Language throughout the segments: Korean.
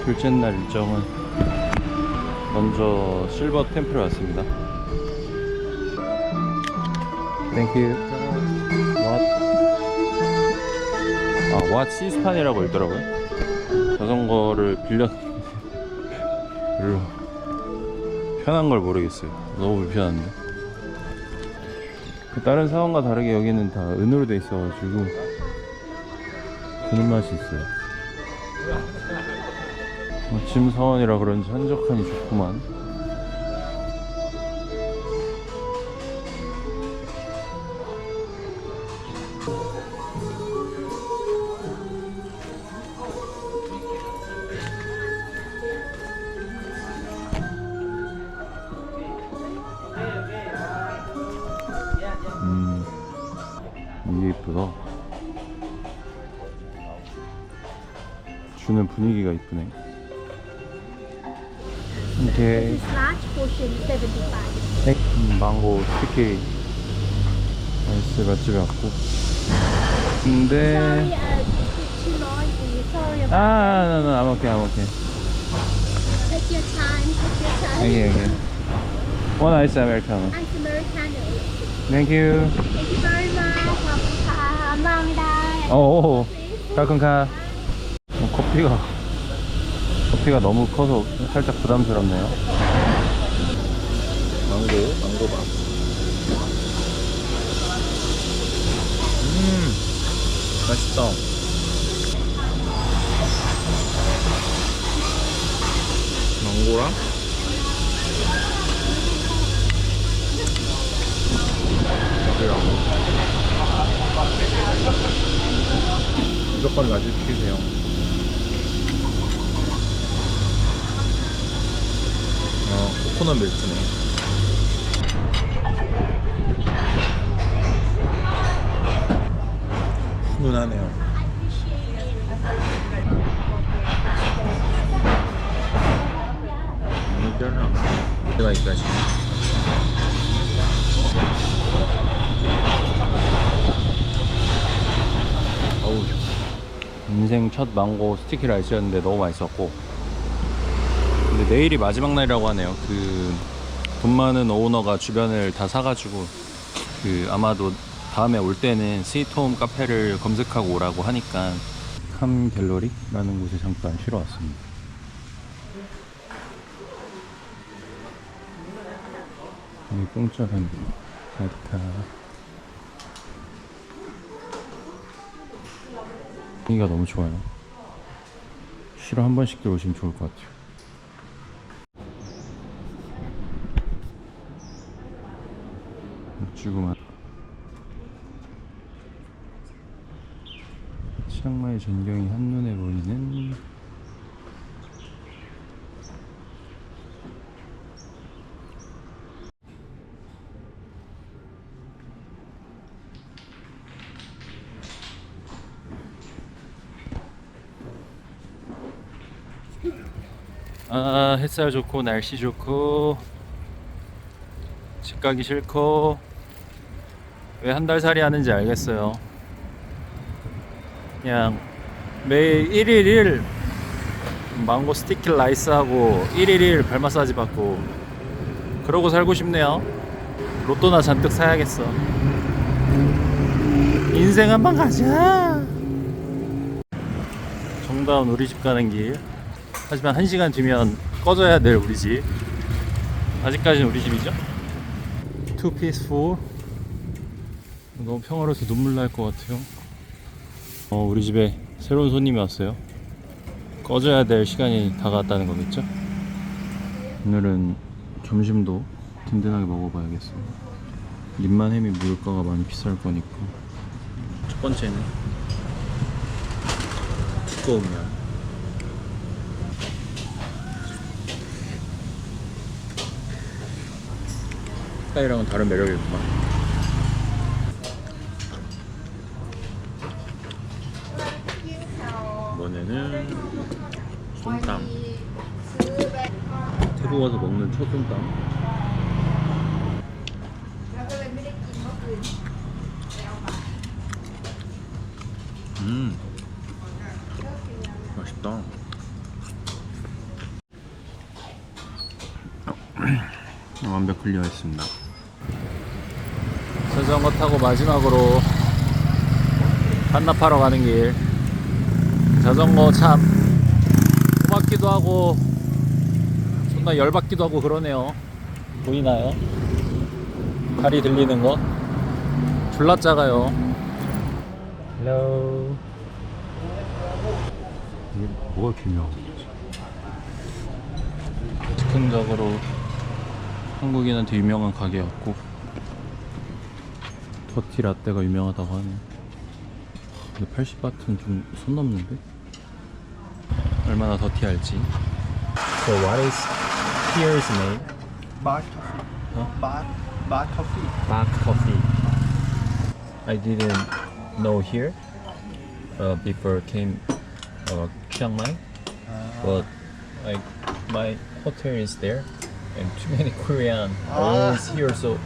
둘째 날 일정은 먼저 실버 템플에 왔습니다. Thank you. 왓 시스판이라고 있더라고요. 자전거를 빌렸는데 별로 편한 걸 모르겠어요. 너무 불편한데. 다른 사원과 다르게 여기는 다 은으로 돼 있어가지고 드는 맛이 있어요. 짐 사원이라 그런지 한적하니 좋구만. 이게 이쁘다. 주는 분위기가 이쁘네. 오케이. Large portion 75. 망고 스티키 아이스 맛집에 왔고. 근데 Too noisy. Sorry about I'm okay. Take your time. Okay. One ice americano. Ice Americano. Thank you. Thank you very much. 감사합니다. 오, 가끔가. 커피가 너무 커서 살짝 부담스럽네요. 망고밥. 맛있다. 망고랑 무조건 라지 시키세요. 코코넛 밀크네. 훈훈하네요. 내가 이까지. 어우, 인생 첫 망고 스티키 라이스였는데 너무 맛있었고, 근데 내일이 마지막 날이라고 하네요. 돈 많은 오너가 주변을 다 사가지고 아마도 다음에 올 때는 스위트홈 카페를 검색하고 오라고 하니까 캄 갤러리라는 곳에 잠깐 쉬러 왔습니다. 여기 공짜는 가득하. 분위기가 너무 좋아요. 쉬러 한 번씩 들어오시면 좋을 것 같아요. 주구만. 치앙마이 전경이 한눈에 보이는 햇살 좋고 날씨 좋고 집 가기 싫고 왜 한 달 살이 하는지 알겠어요. 그냥 매일 1일 1 망고 스티키 라이스하고 1일 1 발 마사지 받고 그러고 살고 싶네요. 로또나 잔뜩 사야겠어. 인생 한번 가자. 정다운 우리 집 가는 길. 하지만 1시간 뒤면 꺼져야 될 우리 집. 아직까지는 우리 집이죠. Too peaceful. 너무 평화로워서 눈물 날 것 같아요. 우리 집에 새로운 손님이 왔어요. 꺼져야 될 시간이 다가왔다는 거겠죠? 오늘은 점심도 든든하게 먹어봐야겠어요. 립만 햄이 물가가 많이 비쌀 거니까. 첫 번째는 두꺼운 면. 스타일랑은 다른 매력이구만. 이번에는 솜땀. 태국 와서 먹는 첫 솜땀. 맛있다. 완벽 클리어했습니다. 자전거 타고 마지막으로 반납하러 가는 길. 자전거 참 고맙기도 하고 존나 열받기도 하고 그러네요. 보이나요? 다리 들리는 거? 졸라 작아요. 헬로. 이게 뭐가 기묘한 거지? 즉흥적으로 한국인한테 유명한 가게였고 더티 라떼가 유명하다고 하네요. 근데 80바트는 좀 선 넘는데? 얼마나 더티할지. So what is here's name? Bar coffee. Huh? Bar coffee. Bak coffee. I didn't know here before came Chiang Mai, but like my hotel is there and too many Korean always here. So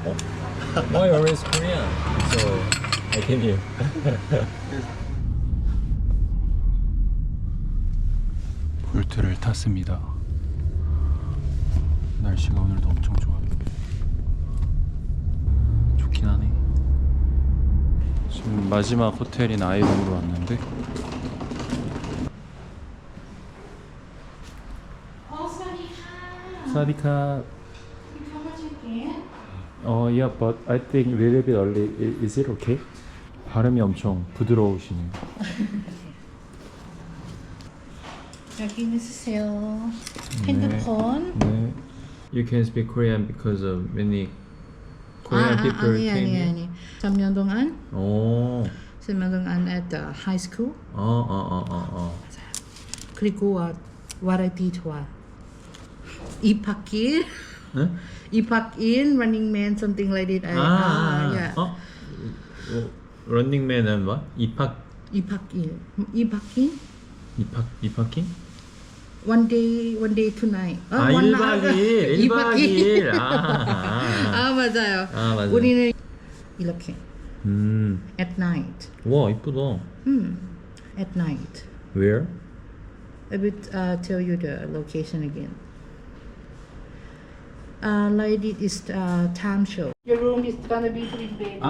why always Korean? So I came here. 볼트를 탔습니다. 날씨가 오늘도 엄청 좋아요. 좋긴 하네. 지금 마지막 호텔인 아이룸으로 왔는데 사디카. Yeah, but I think a little bit early. Is it okay? 발음이 엄청 부드러우시네요. 여기 있으세요. 핸드폰. 네. You can speak Korean because of many Korean people came here. 아니. 3년 동안. 오. 3년 동안 at the high school. 그리고 variety 좋아. 입학길. 네? 입학인 running man something like that. Yeah. 런닝맨은 뭐? 입학인. 입학king? One day tonight. 1박 2일. 1박 2일. 맞아요. 맞아요. 우리는 이렇게 at night. 와, 이쁘다. At night. Where? I will tell you the location again. Like it is time show. Your room is gonna be 3 bed.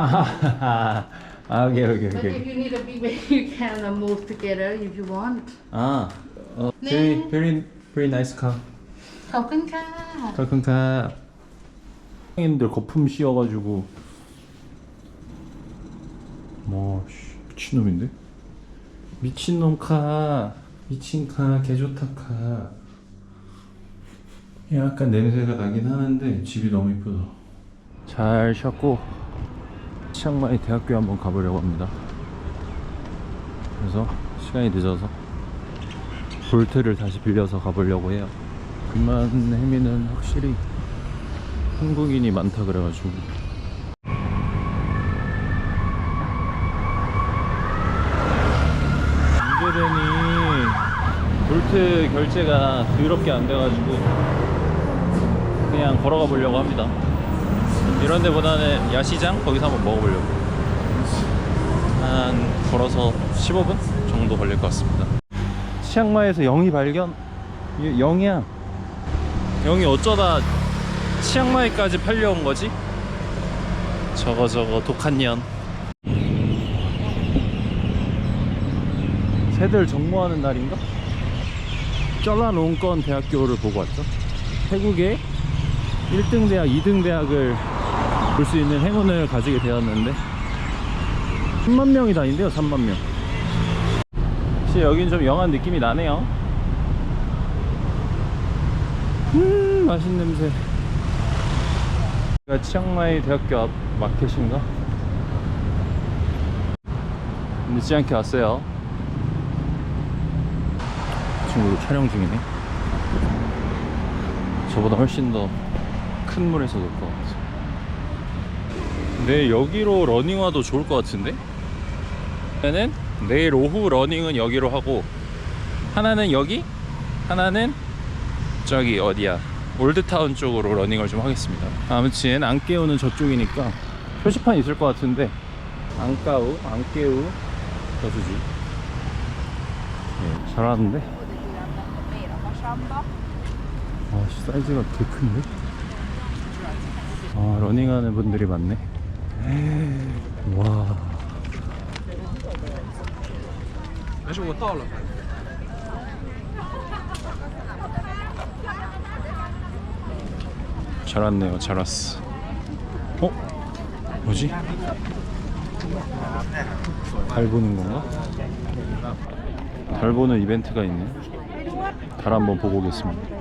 Okay. But if you need a big bed, you can move together if you want. Very nice car. ขอบคุณค่ะ 칼큰카. 형님들 거품 씌워가지고 뭐 미친놈인데? 미친놈 카. 미친 카. 개좋다 카. 약간 냄새가 나긴 하는데 집이 너무 이쁘다. 잘 쉬었고 치앙마이 대학교에 한번 가보려고 합니다. 그래서 시간이 늦어서 볼트를 다시 빌려서 가보려고 해요. 금만해미는 확실히 한국인이 많다 그래가지고. 문제되니 볼트 결제가 더럽게 안 돼가지고 그냥 걸어가 보려고 합니다. 이런 데보다는 야시장? 거기서 한번 먹어보려고. 한 걸어서 15분 정도 걸릴 것 같습니다. 치앙마이에서 영희 발견? 영희야. 영희 어쩌다 치앙마이까지 팔려온 거지? 저거 독한 년. 새들 정모하는 날인가? 쩔라롱건 대학교를 보고 왔죠. 태국의 1등 대학, 2등 대학을 볼 수 있는 행운을 가지게 되었는데 3만 명이 다닌대요. 3만 명. 혹시 여긴 좀 영한 느낌이 나네요. 맛있는 냄새. 여기가 치앙마이 대학교 앞 마켓인가? 늦지 않게 왔어요. 친구도 촬영 중이네. 저보다 훨씬 더 큰 물에서 놀 것 같아. 네, 여기로 러닝 와도 좋을 것 같은데? 하나는 내일 오후 러닝은 여기로 하고, 하나는 여기, 하나는 저기 어디야, 올드타운 쪽으로 러닝을 좀 하겠습니다. 아무튼 안깨우는 저쪽이니까 표지판 있을 것 같은데 안깨우 저수지. 네, 잘하는데? 아씨, 사이즈가 개 큰데? 아, 러닝하는 분들이 많네. 와. 잘 왔네요. 잘 왔어. 어? 뭐지? 달 보는 건가? 달 보는 이벤트가 있네. 달 한번 보고 오겠습니다.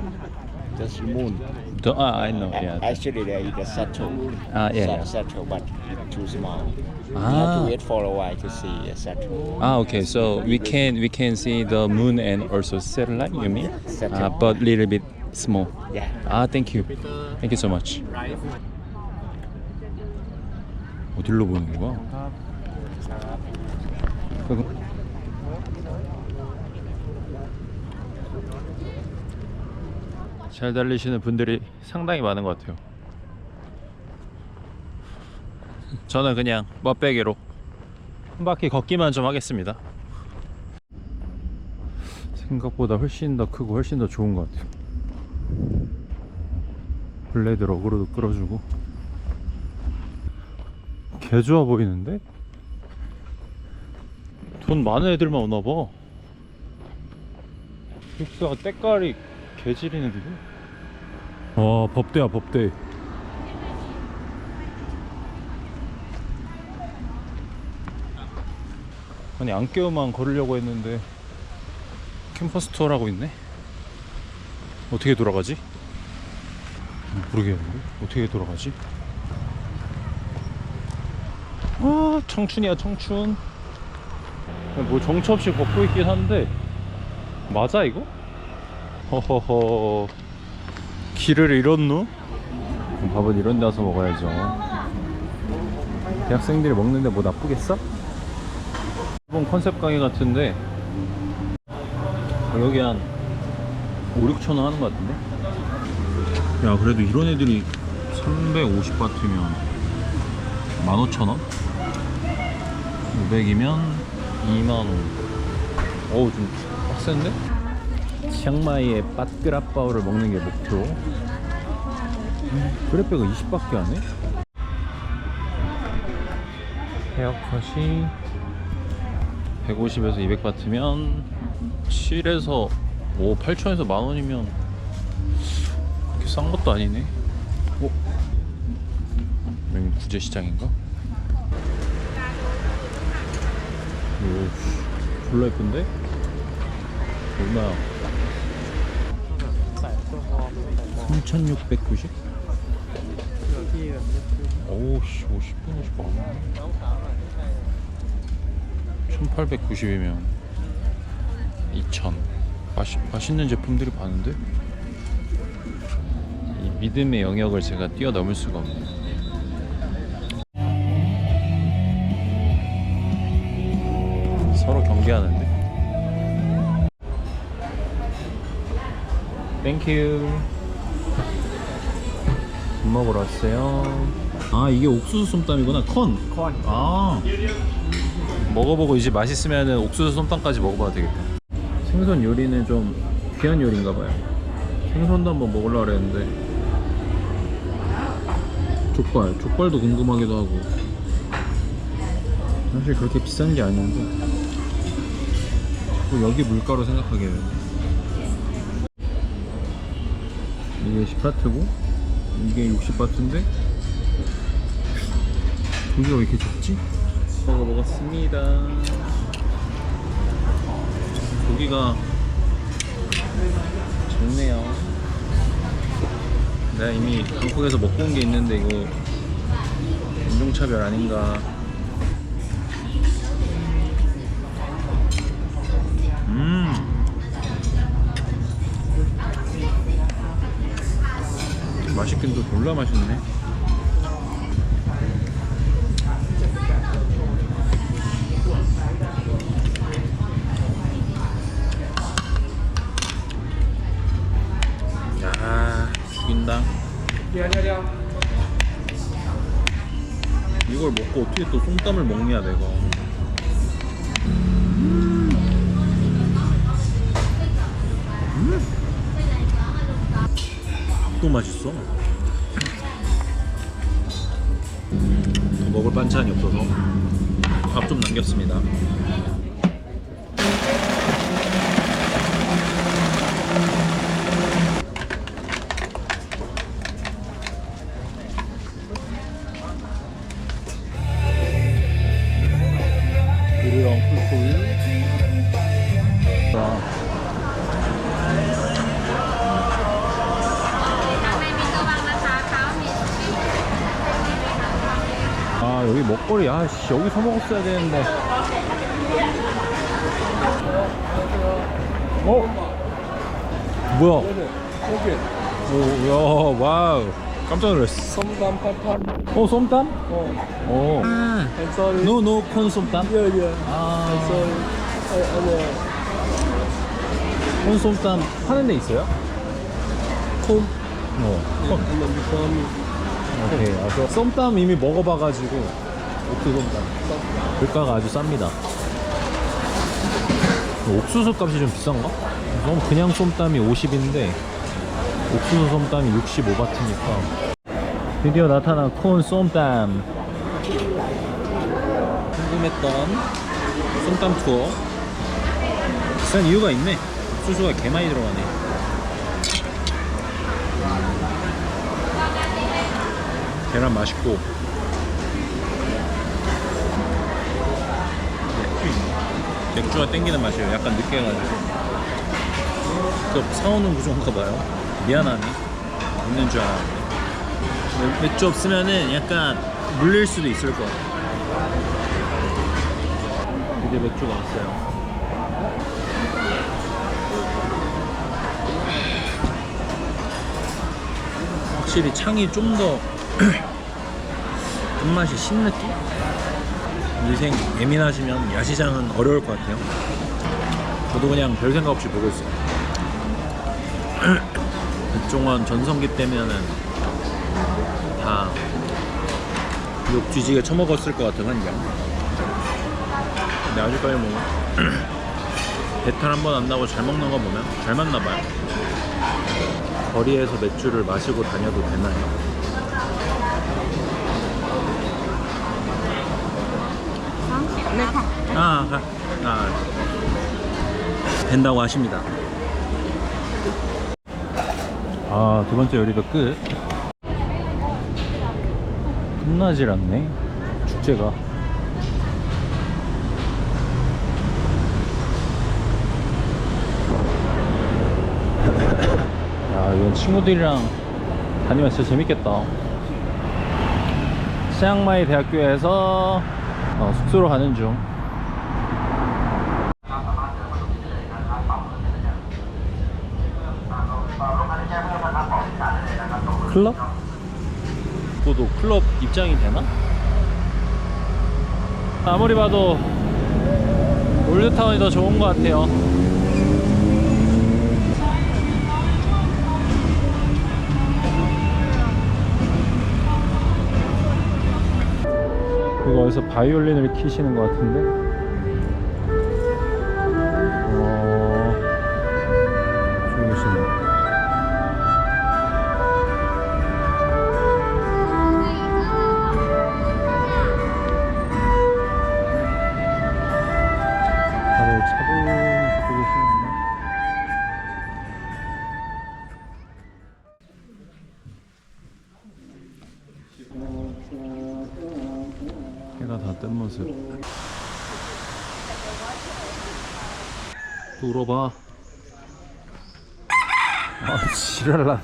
That's moon. I know. Yeah. Actually, there is a Saturn. Yeah. Saturn, but it's too small. You have Ah. to wait for a while to see a Saturn. Okay. So we can see the moon and also satellite. You mean? Saturn. But little bit small. Yeah. Thank you. Thank you so much. 어디로 보는 거야? 잘 달리시는 분들이 상당히 많은 것 같아요. 저는 그냥 멋베개로 한 바퀴 걷기만 좀 하겠습니다. 생각보다 훨씬 더 크고 훨씬 더 좋은 것 같아요. 블레드 어그로도 끌어주고 개 좋아 보이는데? 돈 많은 애들만 오나봐. 픽스가 때깔이 개지린 애들이. 와, 법대야 법대. 아니 안개만 걸으려고 했는데 캠퍼스 투어라고 있네. 어떻게 돌아가지? 모르겠는데 어떻게 돌아가지? 아, 청춘이야 청춘. 뭐 정처 없이 걷고 있긴 한데 맞아 이거? 허허허. 길을 잃었누? 밥은 이런 데 와서 먹어야죠. 대학생들이 먹는데 뭐 나쁘겠어? 일본 컨셉 가게 같은데 가격이 한 5-6천 원 하는 것 같은데? 야, 그래도 이런 애들이 350바트면 15,000원? 500이면 2만원. 어우, 좀 빡센데? 치앙마이의 빠끄라빠오를 먹는 게 목표. 그래빼가 20밖에 안 해? 헤어컷이 150에서 200바트면 7에서 8천에서 만원이면 그렇게 싼 것도 아니네. 여기 구제시장인가? 오, 졸라 예쁜데? 얼마야? 3,690? 오우씨, 50분 50만 1,890이면 2,000. 맛있는 제품들이 많은데? 이 믿음의 영역을 제가 뛰어넘을 수가 없네요. 서로 경계하는데? 땡큐. 밥 먹으러 왔어요. 아, 이게 옥수수 솜땀이구나. 컨. 아, 먹어보고 이제 맛있으면 옥수수 솜땀까지 먹어봐도 되겠다. 생선 요리는 좀 귀한 요리인가봐요. 생선도 한번 먹으려고 그랬는데 족발도 궁금하기도 하고. 사실 그렇게 비싼 게 아닌데 또 여기 물가로 생각하기에는 이게 10바트고 이게 60바트인데 고기가 왜 이렇게 적지? 먹어보겠습니다. 고기가 적네요. 내가 이미 방콕에서 먹고 온 게 있는데 이거 인종차별 아닌가. 맛있긴 또 졸라 맛있네. 야, 죽인다. 이걸 먹고 어떻게 또 솜땀을 먹냐 내가. 또 맛있어. 먹을 반찬이 없어서 밥 좀 남겼습니다. 우리랑 풀풀. 아 여기 먹거리 아씨 여기서 먹었어야 되는데. 뭐야? 오, 야, 와우. 깜짝 놀랐어. 솜담 파판. 솜땀? Oh. I'm sorry. 노 콘 솜땀? Yeah, yeah. 아, Sorry. 콘 솜땀 파는 데 있어요? 콘? 콘. 오케이. 아, 저 솜땀 이미 먹어봐가지고 옥수수 솜땀. 물가가 아주 쌉니다. 옥수수 값이 좀 비싼가? 그냥 솜땀이 50인데 옥수수 솜땀이 65바트니까. 드디어 나타난 콘 솜땀. 궁금했던 솜땀 투어. 비싼 이유가 있네. 옥수수가 개 많이 들어가네. 계란 맛있고. 맥주가 땡기는 맛이에요. 약간 느끼해가지고. 그 사오는 구조인가 봐요. 미안하네. 있는 줄 알았는데. 맥주 없으면은 약간 물릴 수도 있을 것 같아요. 이제 맥주가 왔어요. 확실히 창이 좀 더 끝맛이 신 느낌? 위생 예민하시면 야시장은 어려울 것 같아요. 저도 그냥 별 생각 없이 보고 있어요. 백종원 전성기 때면은 다 욕 뒤지게 처먹었을 것 같은 환경. 근데 아직까지 뭐 배탈 한 번 안 나고 잘 먹는 거 보면 잘 맞나 봐요. 거리에서 맥주를 마시고 다녀도 되나요? 된다고 하십니다. 아, 두 번째 요리도 끝. 끝나질 않네, 축제가. 야, 이건 친구들이랑 다니면 진짜 재밌겠다. 치앙마이 대학교에서 숙소로 가는 중. 클럽? 그것도 클럽 입장이 되나? 아무리 봐도 올드타운이 더 좋은 것 같아요. 이거 어디서 바이올린을 키시는 것 같은데? 좋으시네. 다들 차분히 듣고 계시는구나. 해가 다 뜬 모습. 또 울어봐. 아, 지랄나.